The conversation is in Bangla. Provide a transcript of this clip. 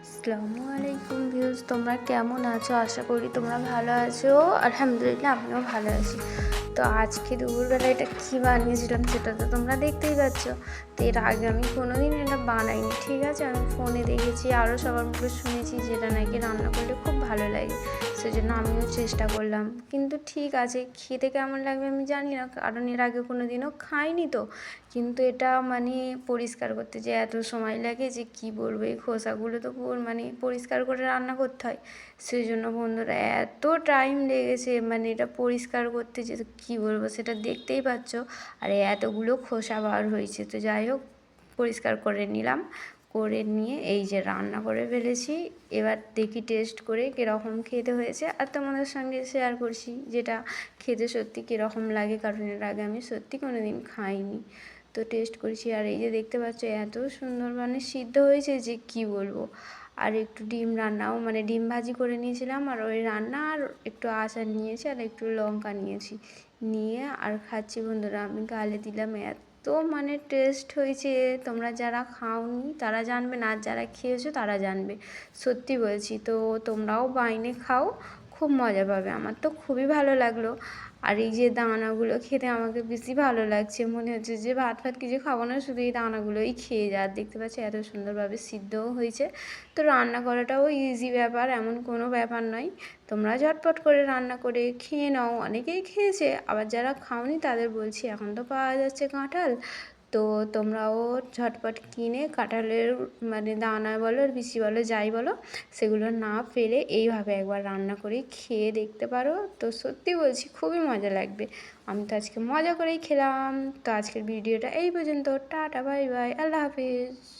আসসালামু আলাইকুম ভিউজ, তোমরা কেমন আছো? আশা করি তোমরা ভালো আছো। আলহামদুলিল্লাহ আমিও ভালো আছি। তো আজকে দুপুরবেলা এটা কী বানিয়েছিলাম সেটা তো তোমরা দেখতেই পাচ্ছ। তো এর আগে আমি কোনোদিন এটা বানাইনি, ঠিক আছে? আমি ফোনে দেখেছি, আরও সবার মুখে শুনেছি যেটা নাকি রান্না করলে খুব ভালো লাগে, সেজন্য আমিও চেষ্টা করলাম। কিন্তু ঠিক আছে, খেতে কেমন লাগবে আমি জানি না, কারণ এর আগে কোনো দিনও খাইনি তো। কিন্তু এটা মানে পরিষ্কার করতে যে এত সময় লাগে যে কি বলবো, এই খোসাগুলো তো মানে পরিষ্কার করে রান্না করতে হয়, সেই জন্য বন্ধুরা এত টাইম লেগেছে মানে এটা পরিষ্কার করতে, যে কী বলবো সেটা দেখতেই পাচ্ছ। আর এতগুলো খোসা বার হয়েছে, তো যাই হোক পরিষ্কার করে নিলাম। করে নিয়ে এই যে রান্না করে ফেলেছি। এবার দেখি টেস্ট করে কীরকম খেতে হয়েছে, আর তোমাদের সঙ্গে শেয়ার করছি যেটা খেতে সত্যি কীরকম লাগে, কারণ এর আগে আমি সত্যি কোনো দিন খাইনি। তো টেস্ট করেছি, আর এই যে দেখতে পাচ্ছ এত সুন্দর মানে সিদ্ধ হয়েছে যে কি বলবো। আর একটু ডিম রান্নাও মানে ডিম ভাজি করে নিয়েছিলাম, আর ওই রান্না, আর একটু আচার নিয়েছি, আর একটু লঙ্কা নিয়েছি, নিয়ে আর খাচ্ছি বন্ধুরা। আমি গালে দিলাম, এত মানে টেস্ট হয়েছে। তোমরা যারা খাওনি তারা জানবে না, আর যারা খেয়েছো তারা জানবে, সত্যি বলছি। তো তোমরাও বাইনে খাও, খুব মজা পাবে। আমার তো খুবই ভালো লাগলো। আর এই যে দানাগুলো খেতে আমাকে বেশি ভালো লাগছে, মনে হচ্ছে যে ভাত ফাত কিছু খাবো না, শুধু এই দানাগুলোই খেয়ে যা। দেখতে পাচ্ছি এত সুন্দরভাবে সিদ্ধও হয়েছে। তো রান্না করাটাও ইজি ব্যাপার, এমন কোনো ব্যাপার নয়। তোমরা ঝটপট করে রান্না করে খেয়ে নাও। অনেকেই খেয়েছে, আবার যারা খাওনি তাদের বলছি এখন তো পাওয়া যাচ্ছে কাঁঠাল, তো তোমরাও ঝটপট কিনে কাঁঠালের মানে দানা বলো আর বিচি বলো যাই বলো, সেগুলো না ফেলে এইভাবে একবার রান্না করে খেয়ে দেখতে পারো। তো সত্যি বলছি খুবই মজা লাগবে। আমি তো আজকে মজা করেই খেলাম। তো আজকের ভিডিওটা এই পর্যন্ত। টাটা, বাই বাই, আল্লাহ হাফিজ।